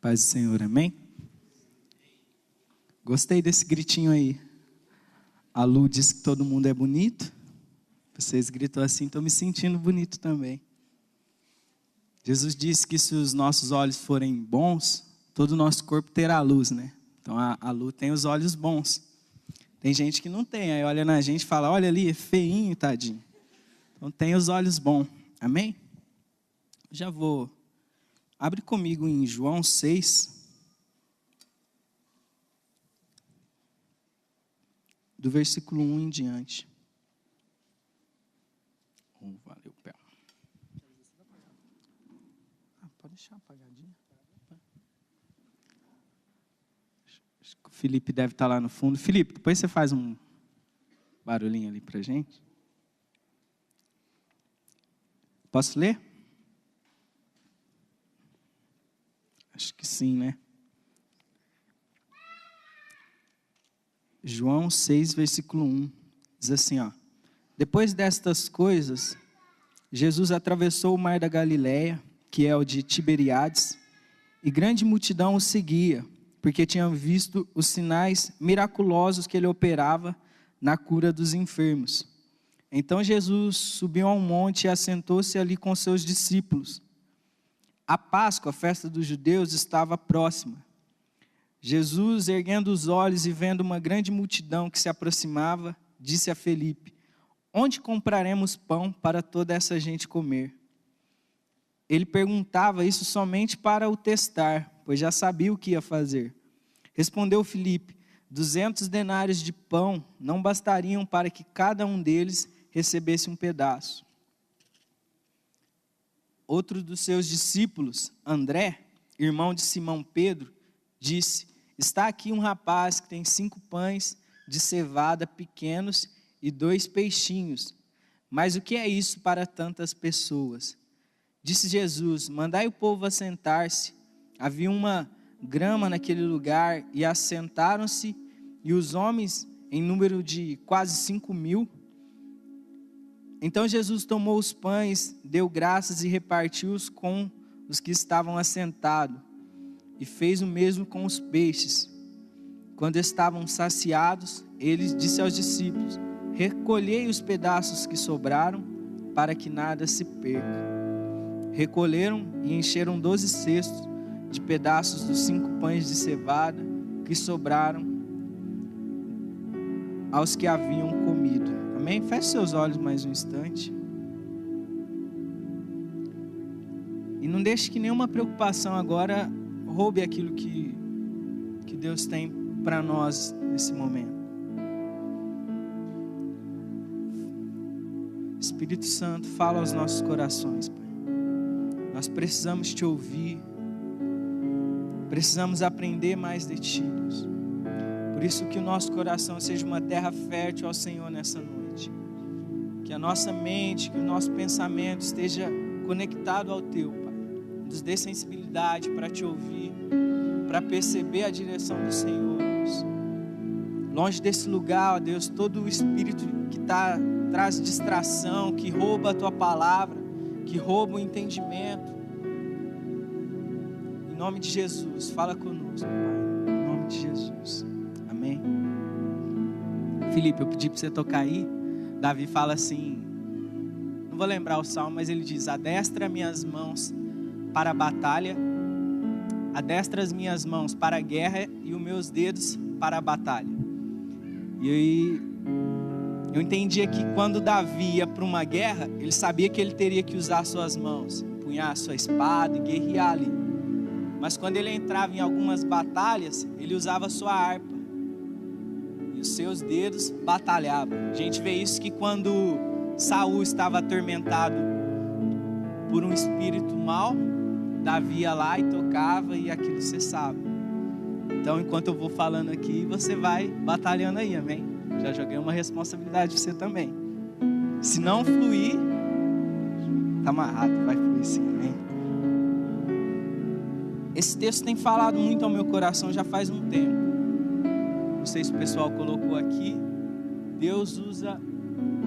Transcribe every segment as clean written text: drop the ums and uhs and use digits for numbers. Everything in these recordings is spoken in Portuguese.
Paz do Senhor, amém? Gostei desse gritinho aí. A Lu disse que todo mundo é bonito. Vocês gritam assim, estou me sentindo bonito também. Jesus disse que se os nossos olhos forem bons, todo o nosso corpo terá luz, né? Então a Lu tem os olhos bons. Tem gente que não tem, aí olha na gente e fala, olha ali, é feinho, tadinho. Então tem os olhos bons, amém? Já vou. Abre comigo em João 6. Do versículo 1 em diante. Valeu, pé. Pode deixar apagadinho. Acho que o Felipe deve estar lá no fundo. Felipe, depois você faz um barulhinho ali pra gente. Posso ler? Acho que sim, né? João 6, versículo 1. Diz assim, ó. Depois destas coisas, Jesus atravessou o mar da Galileia, que é o de Tiberíades, e grande multidão o seguia, porque tinham visto os sinais miraculosos que ele operava na cura dos enfermos. Então Jesus subiu a um monte e assentou-se ali com seus discípulos. A Páscoa, a festa dos judeus, estava próxima. Jesus, erguendo os olhos e vendo uma grande multidão que se aproximava, disse a Felipe, onde compraremos pão para toda essa gente comer? Ele perguntava isso somente para o testar, pois já sabia o que ia fazer. Respondeu Felipe, 200 denários de pão não bastariam para que cada um deles recebesse um pedaço. Outro dos seus discípulos, André, irmão de Simão Pedro, disse, está aqui um rapaz que tem 5 pães de cevada pequenos e 2 peixinhos. Mas o que é isso para tantas pessoas? Disse Jesus, mandai o povo assentar-se. Havia uma grama naquele lugar e assentaram-se, e os homens, em número de quase 5.000. Então Jesus tomou os pães, deu graças e repartiu-os com os que estavam assentados, e fez o mesmo com os peixes. Quando estavam saciados, ele disse aos discípulos, recolhei os pedaços que sobraram, para que nada se perca. Recolheram e encheram 12 cestos de pedaços dos 5 pães de cevada que sobraram aos que haviam comido. Amém? Feche seus olhos mais um instante. E não deixe que nenhuma preocupação agora roube aquilo que Deus tem para nós nesse momento. Espírito Santo, fala aos nossos corações, Pai. Nós precisamos te ouvir. Precisamos aprender mais de ti, Deus. Por isso que o nosso coração seja uma terra fértil ao Senhor nessa noite. Que a nossa mente, que o nosso pensamento esteja conectado ao teu, Pai. Nos dê sensibilidade para te ouvir, para perceber a direção do Senhor, Deus. Longe desse lugar, ó Deus, todo o espírito que traz distração, que rouba a tua palavra, que rouba o entendimento. Em nome de Jesus, fala conosco, Pai. Em nome de Jesus. Amém. Felipe, eu pedi para você tocar aí. Davi fala assim, não vou lembrar o salmo, mas ele diz, adestra minhas mãos para a batalha, adestra as minhas mãos para a guerra e os meus dedos para a batalha. E aí, eu entendia que quando Davi ia para uma guerra, ele sabia que ele teria que usar suas mãos, empunhar a sua espada e guerrear ali. Mas quando ele entrava em algumas batalhas, ele usava a sua harpa. E os seus dedos batalhavam. A gente vê isso que quando Saul estava atormentado por um espírito mau, Davi ia lá e tocava e aquilo cessava. Então, enquanto eu vou falando aqui, você vai batalhando aí, amém? Já joguei uma responsabilidade para você também. Se não fluir, tá amarrado, vai fluir sim, amém? Esse texto tem falado muito ao meu coração já faz um tempo. Não sei se o pessoal colocou aqui. Deus usa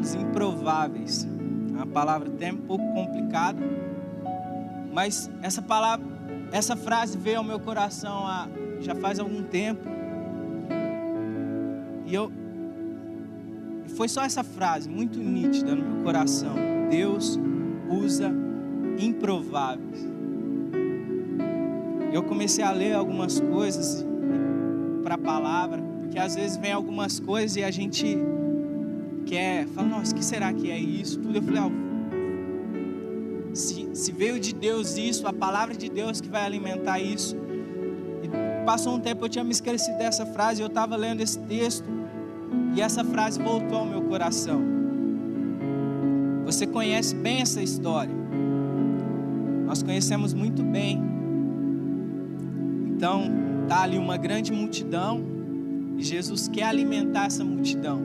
os improváveis. É uma palavra até um pouco complicada, mas essa palavra essa frase veio ao meu coração já faz algum tempo. E foi só essa frase, muito nítida no meu coração. Deus usa improváveis. Eu comecei a ler algumas coisas para a palavra, porque às vezes vem algumas coisas e a gente fala, nossa, o que será que é isso? Tudo. Eu falei, se veio de Deus isso, a palavra de Deus que vai alimentar isso. E passou um tempo, eu tinha me esquecido dessa frase, eu estava lendo esse texto, e essa frase voltou ao meu coração. Você conhece bem essa história. Nós conhecemos muito bem. Então, está ali uma grande multidão, e Jesus quer alimentar essa multidão.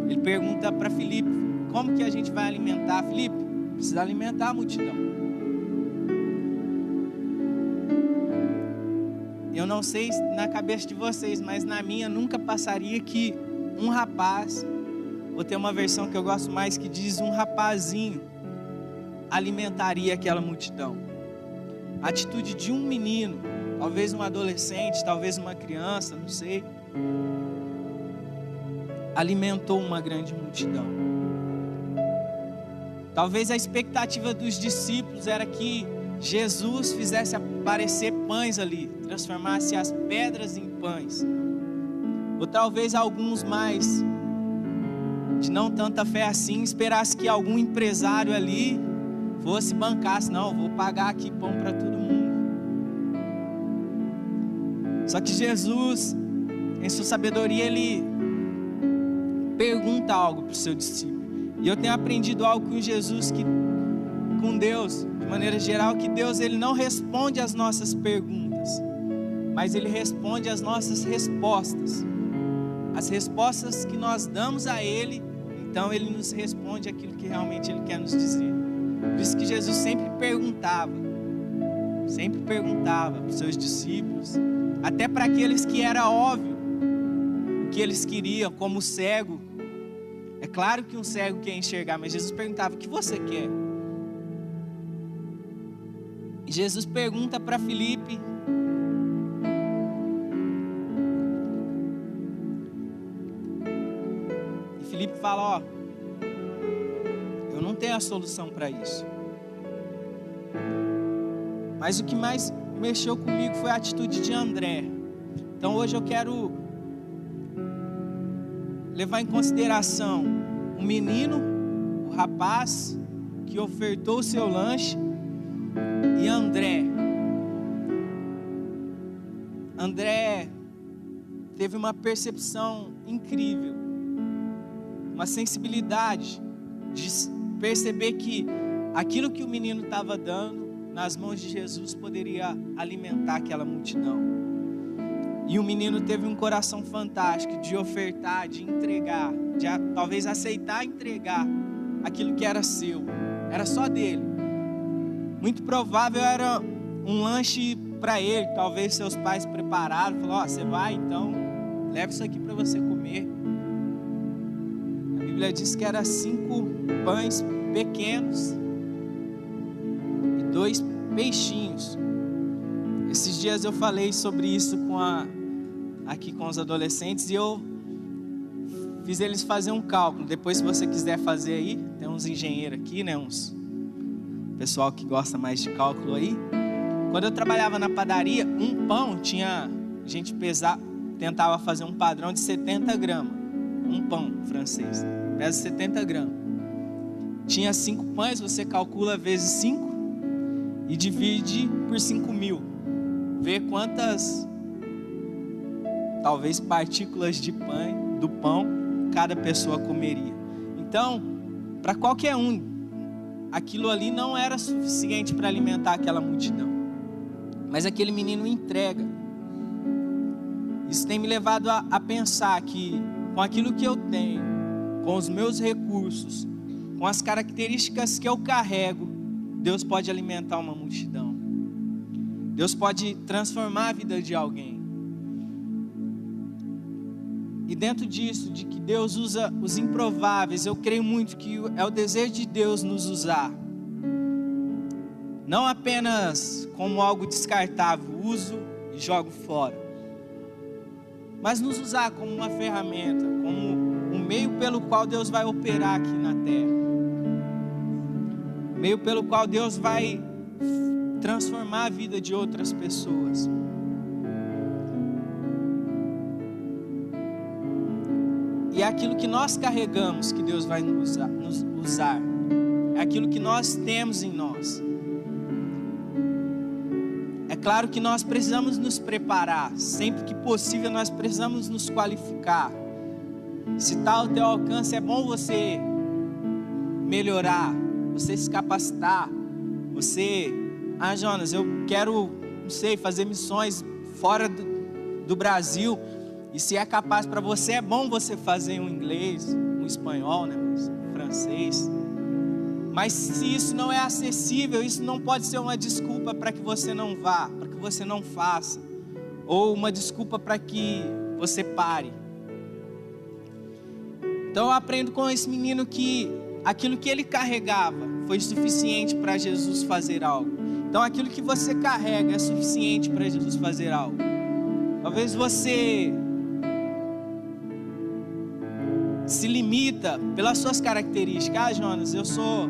Ele pergunta para Filipe, como que a gente vai alimentar? Filipe, precisa alimentar a multidão. Eu não sei na cabeça de vocês, mas na minha nunca passaria que um rapaz, vou ter uma versão que eu gosto mais que diz um rapazinho, alimentaria aquela multidão. A atitude de um menino, talvez um adolescente, talvez uma criança, não sei, alimentou uma grande multidão. Talvez a expectativa dos discípulos era que Jesus fizesse aparecer pães ali, transformasse as pedras em pães. Ou talvez alguns mais de não tanta fé assim, esperasse que algum empresário ali fosse bancasse, não, vou pagar aqui pão para todo mundo. Só que Jesus, em sua sabedoria, ele pergunta algo para o seu discípulo. E eu tenho aprendido algo com Jesus, com Deus, de maneira geral, que Deus ele não responde às nossas perguntas, mas ele responde às nossas respostas. As respostas que nós damos a ele, então ele nos responde aquilo que realmente ele quer nos dizer. Por isso que Jesus sempre perguntava para os seus discípulos, até para aqueles que era óbvio o que eles queriam, como o cego. É claro que um cego quer enxergar, mas Jesus perguntava, o que você quer? E Jesus pergunta para Filipe, e Filipe fala, eu não tenho a solução para isso. Mas o que mais mexeu comigo foi a atitude de André. Então hoje eu quero levar em consideração o menino, o rapaz que ofertou o seu lanche, e André. André teve uma percepção incrível, uma sensibilidade de perceber que aquilo que o menino estava dando nas mãos de Jesus poderia alimentar aquela multidão. E o menino teve um coração fantástico de ofertar, de entregar, de talvez aceitar entregar aquilo que era seu, era só dele. Muito provável era um lanche para ele, talvez seus pais prepararam, falaram, você vai então, leva isso aqui para você comer. A Bíblia diz que era 5 pães pequenos e 2 peixinhos. Esses dias eu falei sobre isso aqui com os adolescentes, e eu fiz eles fazer um cálculo. Depois, se você quiser fazer aí, tem uns engenheiros aqui, né, uns pessoal que gosta mais de cálculo aí. Quando eu trabalhava na padaria, um pão a gente tentava fazer um padrão de 70 gramas, um pão francês, pesa 70 gramas. Tinha 5 pães, você calcula vezes 5 e divide por 5.000. Vê quantas, talvez, partículas do pão cada pessoa comeria. Então, para qualquer um, aquilo ali não era suficiente para alimentar aquela multidão. Mas aquele menino entrega. Isso tem me levado a pensar que com aquilo que eu tenho, com os meus recursos, com as características que eu carrego, Deus pode alimentar uma multidão. Deus pode transformar a vida de alguém. E dentro disso, de que Deus usa os improváveis, eu creio muito que é o desejo de Deus nos usar. não apenas como algo descartável, uso e jogo fora, mas nos usar como uma ferramenta, como um meio pelo qual Deus vai operar aqui na terra, meio pelo qual Deus vai transformar a vida de outras pessoas. E é aquilo que nós carregamos que Deus vai nos usar. É aquilo que nós temos em nós. É claro que nós precisamos nos preparar. Sempre que possível nós precisamos nos qualificar. Se está ao teu alcance, é bom você melhorar, você se capacitar. Você, Jonas, eu quero, não sei, fazer missões fora do Brasil. E se é capaz para você, é bom você fazer um inglês, um espanhol, né, um francês. Mas se isso não é acessível, isso não pode ser uma desculpa para que você não vá, para que você não faça, ou uma desculpa para que você pare. Então eu aprendo com esse menino que aquilo que ele carregava foi suficiente para Jesus fazer algo. Então aquilo que você carrega é suficiente para Jesus fazer algo. Talvez você se limita pelas suas características. Jonas, eu sou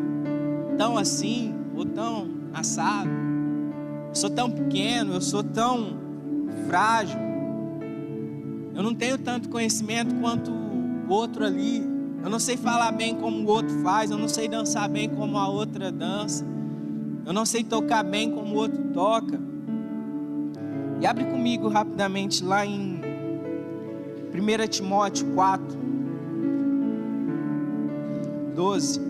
tão assim, ou tão assado, eu sou tão pequeno, eu sou tão frágil, eu não tenho tanto conhecimento quanto o outro ali, eu não sei falar bem como o outro faz, eu não sei dançar bem como a outra dança, eu não sei tocar bem como o outro toca. E abre comigo rapidamente lá em 1 Timóteo 4, 12.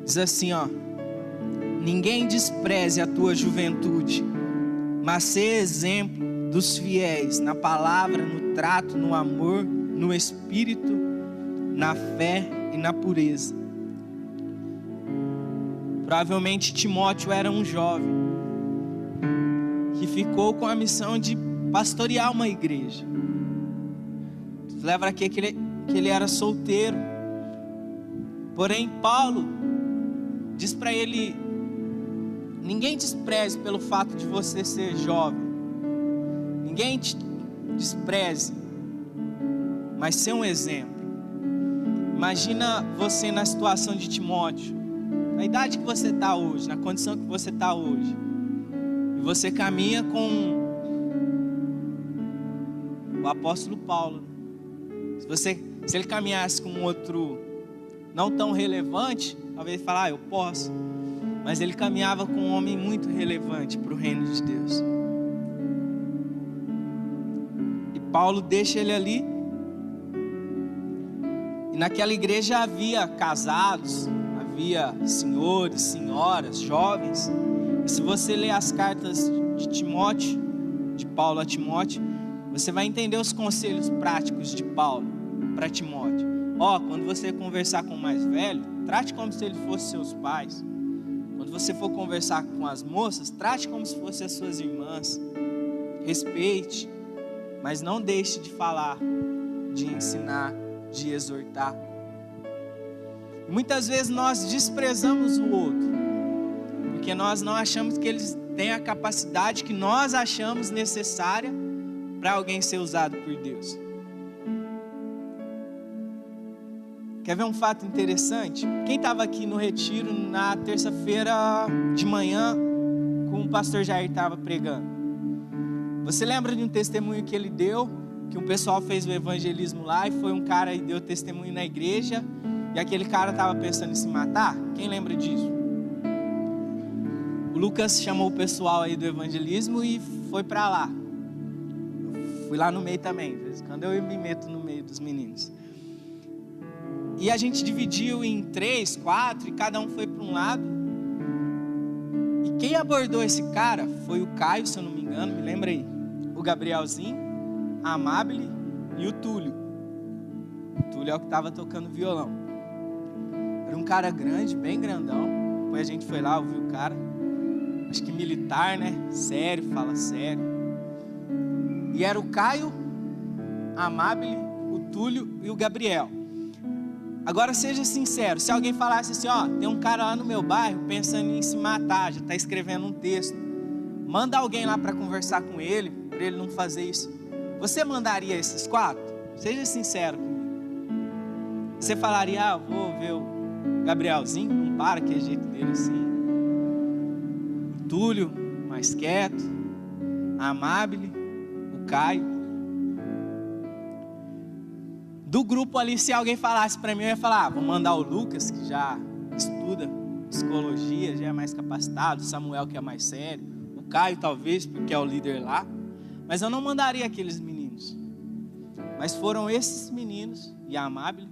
Diz assim, ninguém despreze a tua juventude, mas seja exemplo dos fiéis na palavra, no trato, no amor, no espírito, na fé e na pureza. Provavelmente Timóteo era um jovem que ficou com a missão de pastorear uma igreja. Lembra aqui que ele era solteiro. Porém Paulo diz para ele: ninguém despreze pelo fato de você ser jovem. Ninguém te despreze, mas ser um exemplo. Imagina você na situação de Timóteo, na idade que você está hoje, na condição que você está hoje, e você caminha com o apóstolo Paulo. Se ele caminhasse com outro não tão relevante, talvez ele falasse, eu posso. Mas ele caminhava com um homem muito relevante para o reino de Deus. E Paulo deixa ele ali. E naquela igreja havia casados, havia senhores, senhoras, jovens. E se você ler as cartas de Timóteo, de Paulo a Timóteo, você vai entender os conselhos práticos de Paulo para Timóteo. Quando você conversar com o mais velho, trate como se ele fosse seus pais. Quando você for conversar com as moças, trate como se fossem as suas irmãs. Respeite, mas não deixe de falar, de ensinar, de exortar. E muitas vezes nós desprezamos o outro, porque nós não achamos que eles têm a capacidade que nós achamos necessária para alguém ser usado por Deus. Quer ver um fato interessante? Quem estava aqui no retiro na terça-feira de manhã, com o pastor Jair estava pregando? Você lembra de um testemunho que ele deu? Que um pessoal fez o evangelismo lá e foi um cara e deu testemunho na igreja, e aquele cara estava pensando em se matar? Quem lembra disso? O Lucas chamou o pessoal aí do evangelismo e foi para lá. Eu fui lá no meio também, de vez em quando eu me meto no meio dos meninos. E a gente dividiu em 3, 4 e cada um foi para um lado. E quem abordou esse cara foi o Caio, se eu não me engano, me lembra aí. O Gabrielzinho, a Amabile e o Túlio. Túlio é o que estava tocando violão. Era um cara grande, bem grandão. Depois a gente foi lá, ouviu o cara. Acho que militar, né? Sério, fala sério. E era o Caio, a Amabile, o Túlio e o Gabriel. Agora seja sincero, se alguém falasse assim, ó, tem um cara lá no meu bairro pensando em se matar, já está escrevendo um texto, manda alguém lá para conversar com ele, para ele não fazer isso. Você mandaria esses 4? Seja sincero comigo. Você falaria, ah, vou ver o Gabrielzinho, não para, que é jeito dele assim. O Túlio, mais quieto. A Amabile, o Caio. Do grupo ali, se alguém falasse para mim, eu ia falar, vou mandar o Lucas, que já estuda psicologia, já é mais capacitado, o Samuel, que é mais sério, o Caio talvez, porque é o líder lá, mas eu não mandaria aqueles meninos. Mas foram esses meninos, e a Amabile,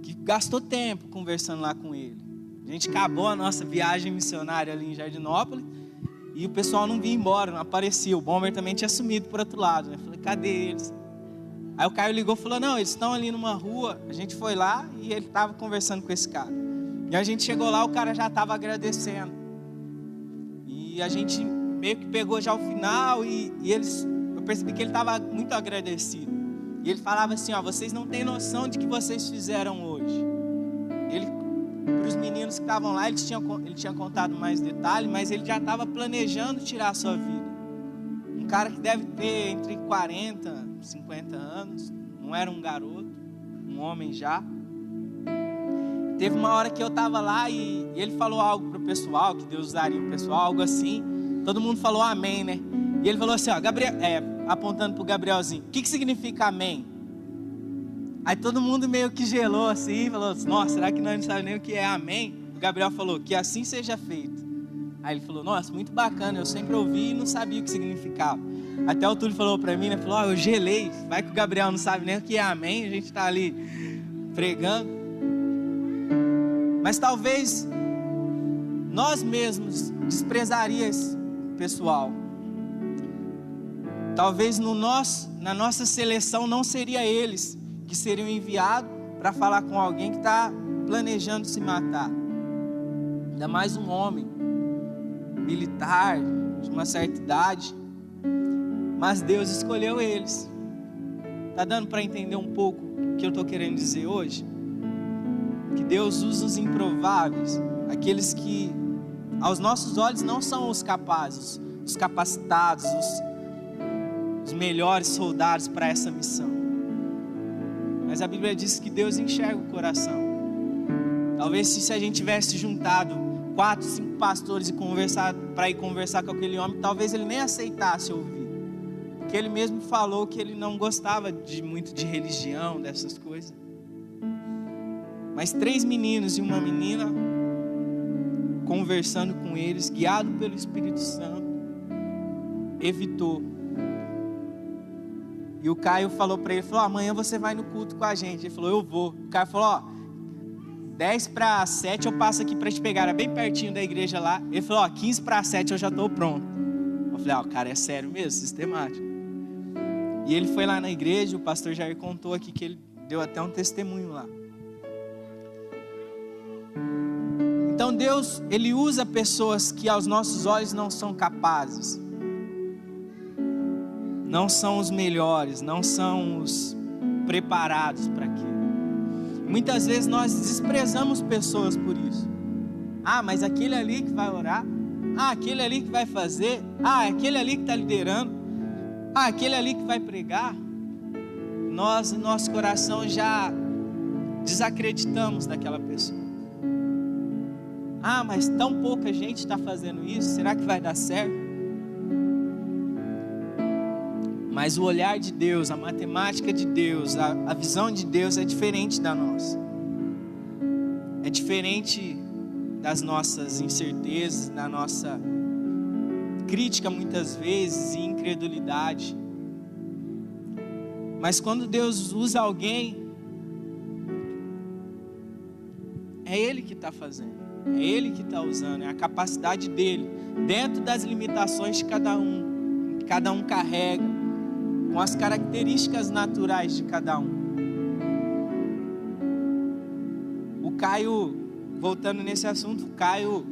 que gastou tempo conversando lá com ele. A gente acabou a nossa viagem missionária ali em Jardinópolis, e o pessoal não vinha embora, não aparecia, o Bomber também tinha sumido por outro lado, né? Eu falei, cadê eles? Aí o Caio ligou e falou, não, eles estão ali numa rua. A gente foi lá e ele estava conversando com esse cara. E a gente chegou lá, o cara já estava agradecendo. E a gente meio que pegou já o final e eu percebi que ele estava muito agradecido. E ele falava assim, ó, vocês não têm noção de que vocês fizeram hoje. Para os meninos que estavam lá, ele tinha contado mais detalhes, mas ele já estava planejando tirar a sua vida. Um cara que deve ter entre 40 e 50 anos, não era um garoto, um homem já. Teve uma hora que eu estava lá e ele falou algo para o pessoal, que Deus usaria o pessoal, algo assim. Todo mundo falou amém, né? E ele falou assim, ó, apontando para o Gabrielzinho, o que significa amém? Aí todo mundo meio que gelou assim, falou, nossa, será que nós não sabemos nem o que é amém? O Gabriel falou, que assim seja feito. Aí ele falou, nossa, muito bacana, eu sempre ouvi e não sabia o que significava. Até o Túlio falou para mim, né, falou, eu gelei, vai que o Gabriel não sabe nem o que é amém, a gente está ali pregando. Mas talvez nós mesmos desprezaríamos esse pessoal. Talvez na nossa seleção não seria eles que seriam enviados para falar com alguém que está planejando se matar. Ainda mais um homem militar, de uma certa idade, mas Deus escolheu eles. Está dando para entender um pouco o que eu estou querendo dizer hoje? Que Deus usa os improváveis, aqueles que aos nossos olhos não são os capazes, os capacitados, os melhores soldados para essa missão. Mas a Bíblia diz que Deus enxerga o coração. Talvez se a gente tivesse juntado 4, 5 pastores para ir conversar com aquele homem, talvez ele nem aceitasse ouvir. Porque ele mesmo falou que ele não gostava muito de religião, dessas coisas. Mas 3 meninos e uma menina, conversando com eles, guiado pelo Espírito Santo, evitou. E o Caio falou para ele, falou, amanhã você vai no culto com a gente. Ele falou, eu vou. O Caio falou, 10:07 eu passo aqui para te pegar, era bem pertinho da igreja lá. Ele falou, 15:07 eu já estou pronto. Eu falei, o cara é sério mesmo, sistemático. E ele foi lá na igreja, o pastor Jair contou aqui que ele deu até um testemunho lá. Então Deus, Ele usa pessoas que aos nossos olhos não são capazes, não são os melhores, não são os preparados para aquilo. Muitas vezes nós desprezamos pessoas por isso. Mas aquele ali que vai orar, aquele ali que vai fazer, aquele ali que está liderando, aquele ali que vai pregar. Nós, no nosso coração, já desacreditamos daquela pessoa. Mas tão pouca gente está fazendo isso, será que vai dar certo? Mas o olhar de Deus, a matemática de Deus, a visão de Deus é diferente da nossa. É diferente das nossas incertezas, da nossa crítica muitas vezes e incredulidade. Mas quando Deus usa alguém, é Ele que está fazendo. É Ele que está usando, é a capacidade dEle, dentro das limitações de cada um carrega, com as características naturais de cada um. Caio, voltando nesse assunto, o Caio,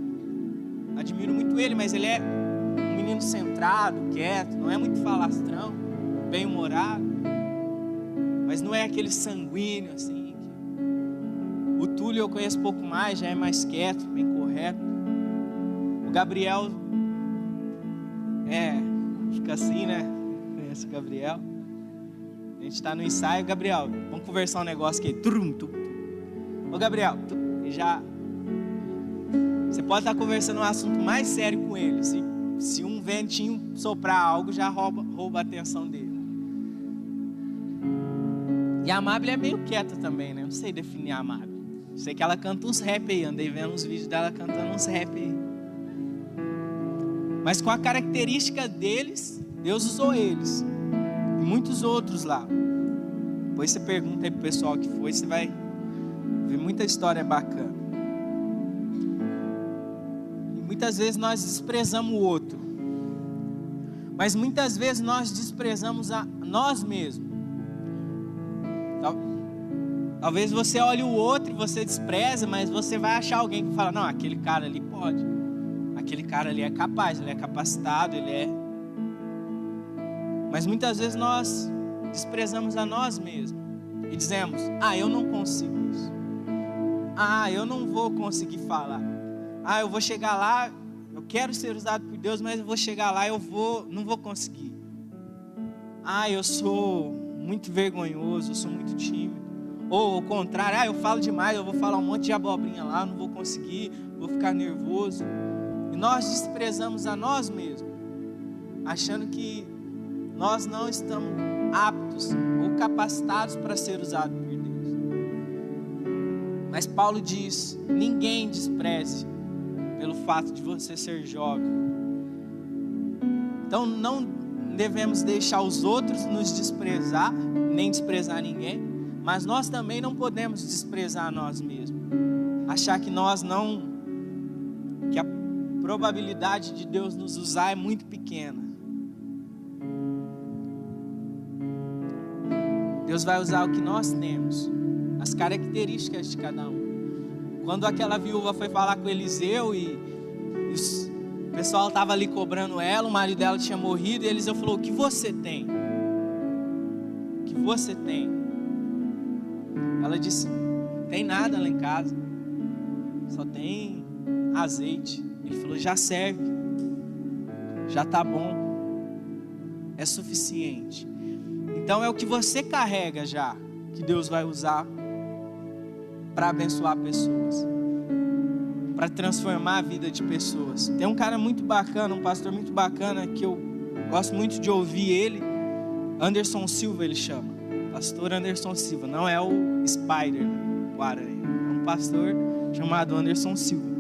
admiro muito ele, mas ele é um menino centrado, quieto, não é muito falastrão, bem-humorado, mas não é aquele sanguíneo assim. O Túlio eu conheço um pouco mais, já é mais quieto, bem correto. O Gabriel fica assim, né? Conhece o Gabriel. A gente está no ensaio. Gabriel, vamos conversar um negócio aqui. Ô Gabriel, você pode estar conversando um assunto mais sério com ele. Se um ventinho soprar algo, já rouba a atenção dele. E a Amábile é meio quieta também, né? Não sei definir a Amábile. Sei que ela canta uns rap aí. Andei vendo uns vídeos dela cantando uns rap aí. Mas com a característica deles, Deus usou eles. E muitos outros lá. Depois você pergunta aí pro pessoal que foi, você vai ver muita história bacana. E muitas vezes nós desprezamos o outro. Mas muitas vezes nós desprezamos a nós mesmos. Talvez você olhe o outro e você despreza, mas você vai achar alguém que fala, não, aquele cara ali pode. Aquele cara ali é capaz, ele é capacitado, ele é... Mas muitas vezes nós desprezamos a nós mesmos. E dizemos, eu não consigo isso. Eu não vou conseguir falar. Eu vou chegar lá, eu quero ser usado por Deus, mas eu vou chegar lá e não vou conseguir. Eu sou muito vergonhoso, eu sou muito tímido. Ou ao contrário, eu falo demais, eu vou falar um monte de abobrinha lá, não vou conseguir, vou ficar nervoso. E nós desprezamos a nós mesmos, achando que nós não estamos aptos ou capacitados para ser usados por Deus. Mas Paulo diz, ninguém despreze pelo fato de você ser jovem. Então não devemos deixar os outros nos desprezar, nem desprezar ninguém. Mas nós também não podemos desprezar nós mesmos. Achar que que a probabilidade de Deus nos usar é muito pequena. Deus vai usar o que nós temos, as características de cada um. Quando aquela viúva foi falar com Eliseu e o pessoal estava ali cobrando ela, o marido dela tinha morrido, e Eliseu falou, o que você tem? O que você tem? Ela disse, não tem nada lá em casa, só tem azeite. Ele falou, já serve, já está bom, é suficiente. Então é o que você carrega já, que Deus vai usar para abençoar pessoas, para transformar a vida de pessoas. Tem um cara muito bacana, um pastor muito bacana, que eu gosto muito de ouvir ele, Anderson Silva ele chama. Pastor Anderson Silva, não é o Spider, o aranha, é um pastor chamado Anderson Silva,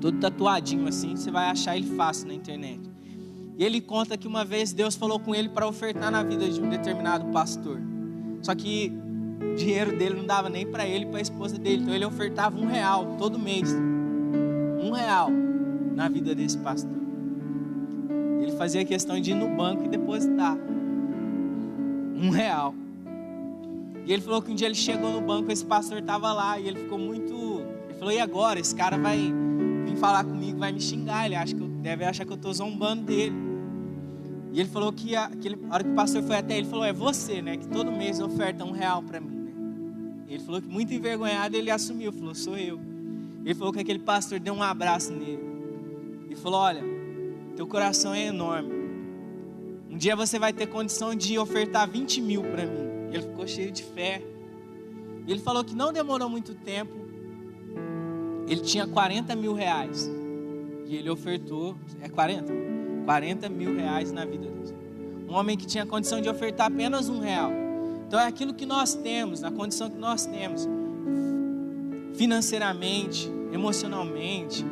todo tatuadinho assim, você vai achar ele fácil na internet. E ele conta que uma vez Deus falou com ele para ofertar na vida de um determinado pastor, só que o dinheiro dele não dava nem para ele e para a esposa dele, então ele ofertava R$1 todo mês, R$1 na vida desse pastor. Ele fazia questão de ir no banco e depositar R$1. E ele falou que um dia ele chegou no banco, esse pastor estava lá, e ele ficou muito... Ele falou, e agora? Esse cara vai vir falar comigo, vai me xingar, ele deve achar que eu estou zombando dele. E ele falou que a hora que o pastor foi até ele, falou, é você, né, que todo mês oferta R$1 para mim, né? E ele falou que muito envergonhado ele assumiu, falou, sou eu. Ele falou que aquele pastor deu um abraço nele e falou, olha, teu coração é enorme. Um dia você vai ter condição de ofertar 20 mil para mim. E ele ficou cheio de fé. Ele falou que não demorou muito tempo. Ele tinha R$40 mil. E ele ofertou, 40 mil reais na vida dele. Um homem que tinha condição de ofertar apenas R$1. Então é aquilo que nós temos, na condição que nós temos. Financeiramente, emocionalmente.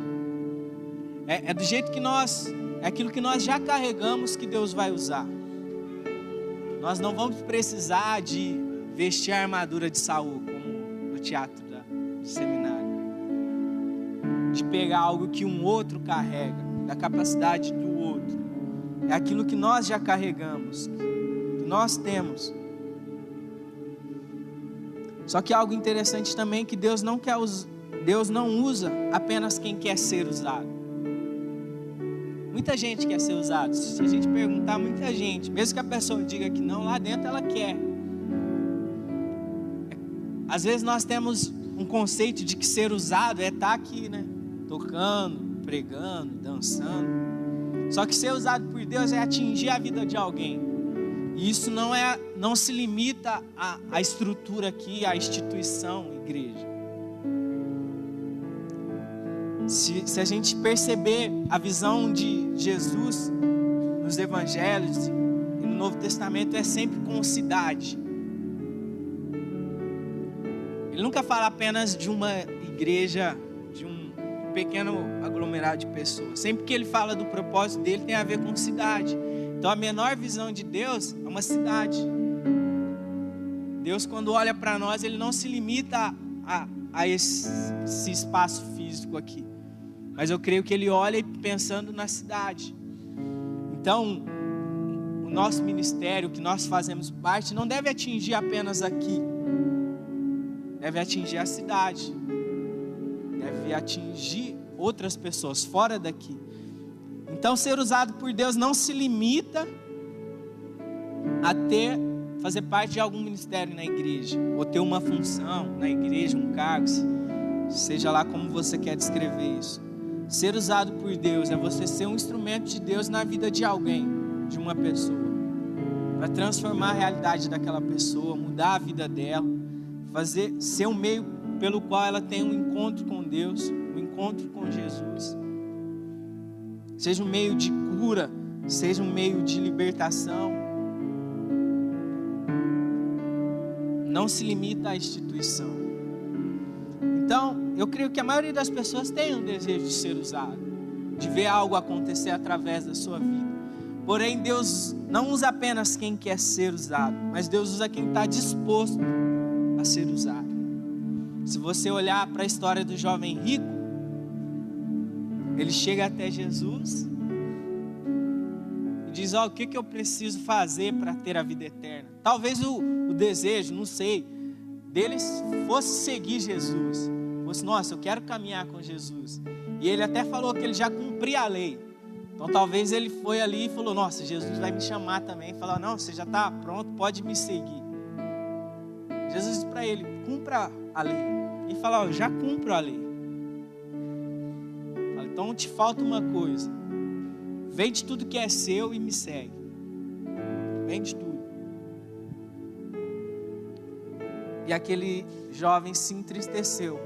É do jeito que nós... É aquilo que nós já carregamos que Deus vai usar. Nós não vamos precisar de vestir a armadura de Saul, como no teatro do seminário. De pegar algo que um outro carrega, da capacidade do outro. É aquilo que nós já carregamos, que nós temos. Só que algo interessante também é que Deus não usa apenas quem quer ser usado. Muita gente quer ser usada. Se a gente perguntar, muita gente, mesmo que a pessoa diga que não, lá dentro ela quer. Às vezes nós temos um conceito de que ser usado é estar aqui, né? Tocando, pregando, dançando. Só que ser usado por Deus é atingir a vida de alguém. E isso não se limita à estrutura aqui, à instituição, igreja. Se a gente perceber a visão de Jesus nos evangelhos e no Novo Testamento, é sempre com cidade. Ele nunca fala apenas de uma igreja, de um pequeno aglomerado de pessoas. Sempre que ele fala do propósito dele, tem a ver com cidade. Então a menor visão de Deus é uma cidade. Deus, quando olha para nós, ele não se limita a esse espaço físico aqui. Mas eu creio que ele olha pensando na cidade. Então, o nosso ministério, que nós fazemos parte, não deve atingir apenas aqui. Deve atingir a cidade. Deve atingir outras pessoas fora daqui. Então, ser usado por Deus não se limita a fazer parte de algum ministério na igreja, ou ter uma função na igreja, um cargo, seja lá como você quer descrever isso. Ser usado por Deus é você ser um instrumento de Deus na vida de alguém, de uma pessoa, para transformar a realidade daquela pessoa, mudar a vida dela, ser um meio pelo qual ela tem um encontro com Deus, um encontro com Jesus. Seja um meio de cura, seja um meio de libertação. Não se limita à instituição. Então, eu creio que a maioria das pessoas tem um desejo de ser usado, de ver algo acontecer através da sua vida. Porém, Deus não usa apenas quem quer ser usado, mas Deus usa quem está disposto a ser usado. Se você olhar para a história do jovem rico, ele chega até Jesus e diz: o que eu preciso fazer para ter a vida eterna? Talvez o desejo, não sei, deles fosse seguir Jesus. Fosse, nossa, eu quero caminhar com Jesus. E ele até falou que ele já cumpria a lei. Então talvez ele foi ali e falou: nossa, Jesus vai me chamar também. E falou: não, você já está pronto, pode me seguir. Jesus disse para ele: cumpra a lei. Ele falou: eu já cumpro a lei. Então te falta uma coisa: vende tudo que é seu e me segue. Vende tudo. E aquele jovem se entristeceu.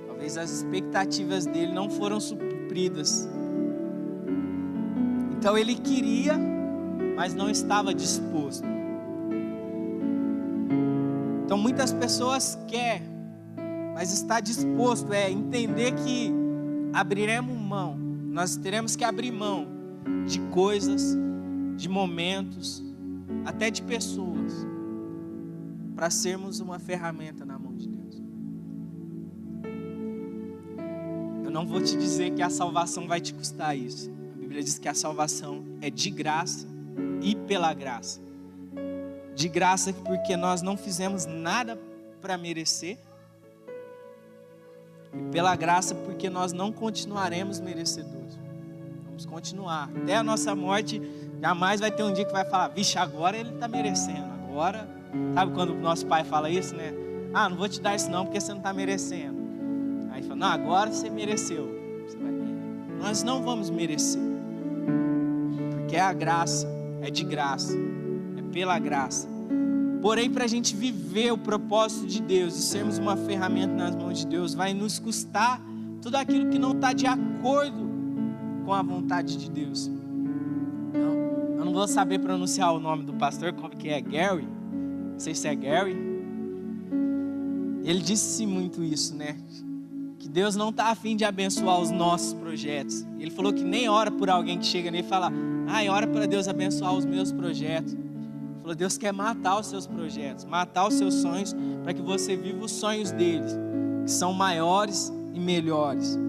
Talvez as expectativas dele não foram supridas. Então ele queria, mas não estava disposto. Então muitas pessoas querem, mas está disposto, entender que abriremos mão, nós teremos que abrir mão de coisas, de momentos, até de pessoas, para sermos uma ferramenta na mão de Deus. Eu não vou te dizer que a salvação vai te custar isso. A Bíblia diz que a salvação é de graça e pela graça. De graça porque nós não fizemos nada para merecer. E pela graça porque nós não continuaremos merecedores. Vamos continuar. Até a nossa morte, jamais vai ter um dia que vai falar: vixe, agora ele está merecendo. Agora, sabe quando o nosso pai fala isso, né? Ah, não vou te dar isso não porque você não está merecendo. Aí fala: não, agora você mereceu. Você vai... Nós não vamos merecer. Porque é a graça, é de graça. É pela graça. Porém, para a gente viver o propósito de Deus e sermos uma ferramenta nas mãos de Deus, vai nos custar tudo aquilo que não está de acordo com a vontade de Deus. Eu não vou saber pronunciar o nome do pastor, como que é? Gary? Não sei se é Gary. Ele disse muito isso, né? Que Deus não está a fim de abençoar os nossos projetos. Ele falou que nem ora por alguém que chega nele e fala: ora para Deus abençoar os meus projetos. Ele falou: Deus quer matar os seus projetos, matar os seus sonhos, para que você viva os sonhos deles, que são maiores e melhores.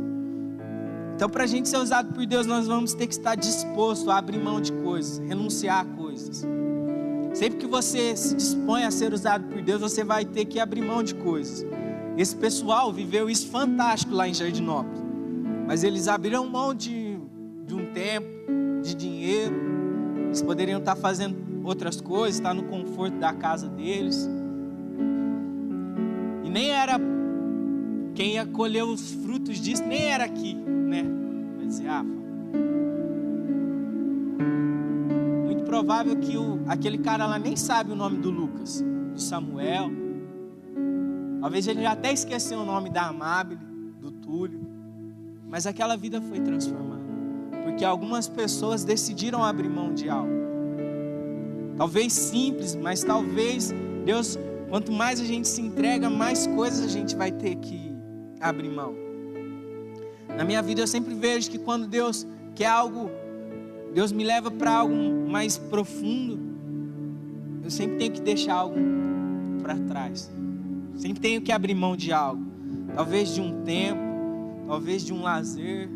Então, para a gente ser usado por Deus, nós vamos ter que estar disposto a abrir mão de coisas, renunciar a coisas. Sempre que você se dispõe a ser usado por Deus, você vai ter que abrir mão de coisas. Esse pessoal viveu isso fantástico lá em Jardinópolis. Mas eles abriram mão de um tempo, de dinheiro. Eles poderiam estar fazendo outras coisas, estar no conforto da casa deles. E nem era quem ia colher os frutos disso, nem era aqui, né? Vai dizer, muito provável que aquele cara lá nem sabe o nome do Lucas, do Samuel. Talvez ele já até esqueceu o nome da Amábile, do Túlio. Mas aquela vida foi transformada. Porque algumas pessoas decidiram abrir mão de algo. Talvez simples, mas talvez Deus, quanto mais a gente se entrega, mais coisas a gente vai ter que abrir mão. Na minha vida eu sempre vejo que quando Deus quer algo, Deus me leva para algo mais profundo, eu sempre tenho que deixar algo para trás. Sempre tenho que abrir mão de algo. Talvez de um tempo, talvez de um lazer.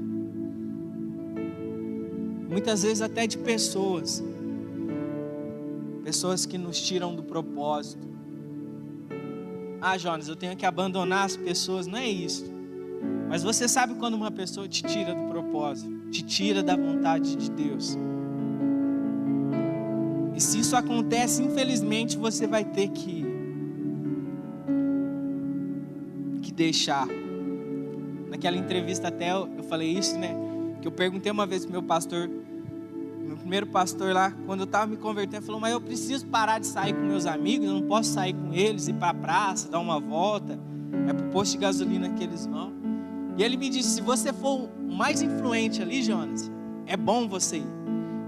Muitas vezes até de pessoas. Pessoas que nos tiram do propósito. Jonas, eu tenho que abandonar as pessoas. Não é isso. Mas você sabe quando uma pessoa te tira do propósito, te tira da vontade de Deus. E se isso acontece, infelizmente você vai ter que deixar. Naquela entrevista até eu falei isso, né? Que eu perguntei uma vez pro meu pastor, meu primeiro pastor lá, quando eu estava me convertendo, falou, mas eu preciso parar de sair com meus amigos, eu não posso sair com eles, ir para a praça, dar uma volta, é pro posto de gasolina que eles vão. E ele me disse, se você for o mais influente ali, Jonas, é bom você ir.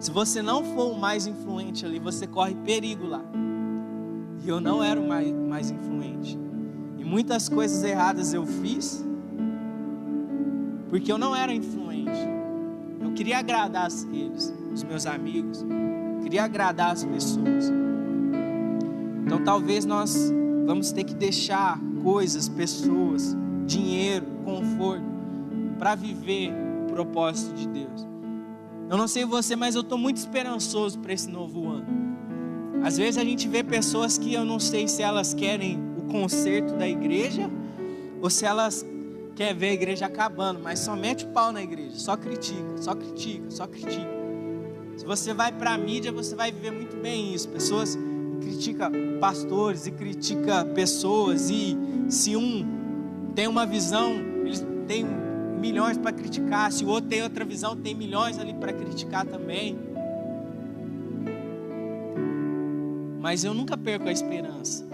Se você não for o mais influente ali, você corre perigo lá. E eu não era o mais influente. E muitas coisas erradas eu fiz, porque eu não era influente. Eu queria agradar eles, os meus amigos. Eu queria agradar as pessoas. Então talvez nós vamos ter que deixar coisas, pessoas, dinheiro, conforto, para viver o propósito de Deus. Eu não sei você, mas eu estou muito esperançoso para esse novo ano. Às vezes a gente vê pessoas que eu não sei se elas querem o conserto da igreja ou se elas querem ver a igreja acabando, mas só mete o pau na igreja, só critica, só critica, só critica. Se você vai para a mídia, você vai viver muito bem isso. Pessoas criticam pastores e criticam pessoas, e se um tem uma visão, eles têm milhões para criticar, se o outro tem outra visão, tem milhões ali para criticar também. Mas eu nunca perco a esperança,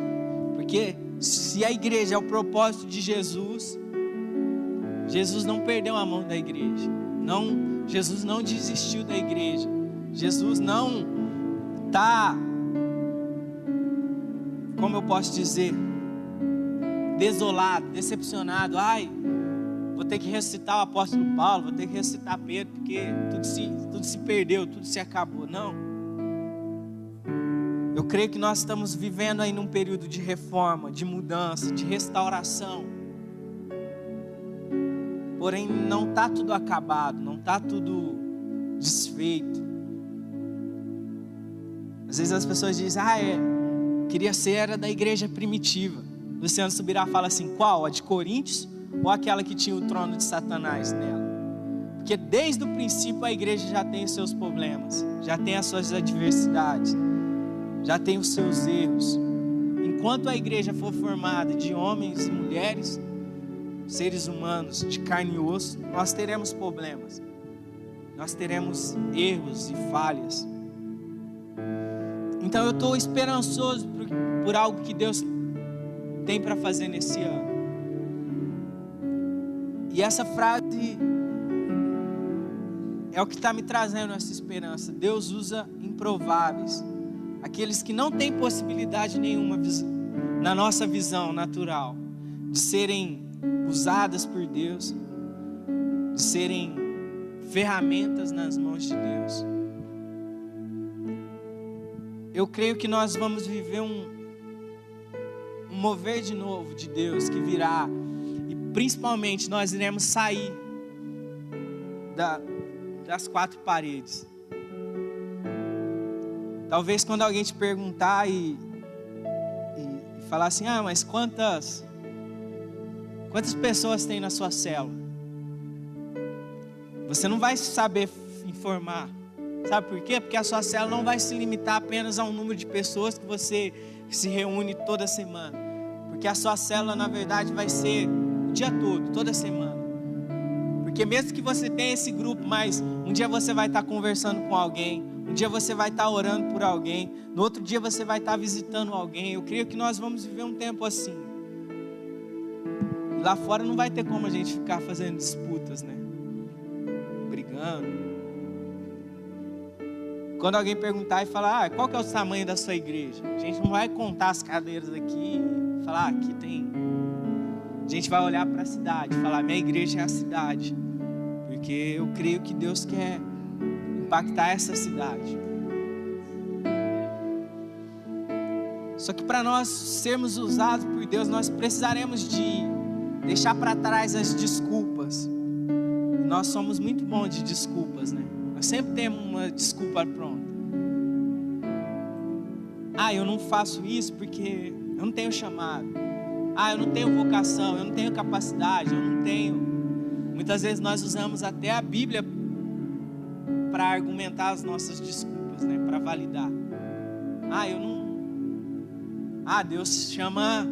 porque se a igreja é o propósito de Jesus, Jesus não perdeu a mão da igreja, Jesus não desistiu da igreja, Jesus não está, como eu posso dizer, desolado, decepcionado. Vou ter que ressuscitar o apóstolo Paulo, vou ter que ressuscitar Pedro, porque tudo se perdeu, tudo se acabou. Não. Eu creio que nós estamos vivendo aí num período de reforma, de mudança, de restauração. Porém, não está tudo acabado, não está tudo desfeito. Às vezes as pessoas dizem, queria ser era da igreja primitiva. Luciano Subirá fala assim, qual? A de Coríntios ou aquela que tinha o trono de Satanás nela? Porque desde o princípio a igreja já tem os seus problemas, já tem as suas adversidades, já tem os seus erros. Enquanto a igreja for formada de homens e mulheres, seres humanos de carne e osso, nós teremos problemas, nós teremos erros e falhas. Então eu estou esperançoso por algo que Deus tem para fazer nesse ano. E essa frase é o que está me trazendo essa esperança. Deus usa improváveis, aqueles que não têm possibilidade nenhuma na nossa visão natural de serem usadas por Deus, de serem ferramentas nas mãos de Deus. Eu creio que nós vamos viver um mover de novo de Deus que virá, e principalmente nós iremos sair das quatro paredes. Talvez quando alguém te perguntar e falar assim, mas quantas pessoas tem na sua célula? Você não vai saber informar. Sabe por quê? Porque a sua célula não vai se limitar apenas a um número de pessoas que você se reúne toda semana. Porque a sua célula, na verdade, vai ser o dia todo, toda semana. Porque mesmo que você tenha esse grupo, mas um dia você vai estar conversando com alguém, um dia você vai estar orando por alguém, no outro dia você vai estar visitando alguém. Eu creio que nós vamos viver um tempo assim. E lá fora não vai ter como a gente ficar fazendo disputas, né? Brigando. Quando alguém perguntar e falar, qual que é o tamanho da sua igreja? A gente não vai contar as cadeiras aqui e falar, aqui tem... A gente vai olhar para a cidade e falar, minha igreja é a cidade. Porque eu creio que Deus quer impactar essa cidade. Só que para nós sermos usados por Deus, nós precisaremos de deixar para trás as desculpas. E nós somos muito bons de desculpas, né? Nós sempre temos uma desculpa pronta. Eu não faço isso porque eu não tenho chamado. Eu não tenho vocação, eu não tenho capacidade, eu não tenho. Muitas vezes nós usamos até a Bíblia para argumentar as nossas desculpas, né? Para validar. Eu não... Deus chama...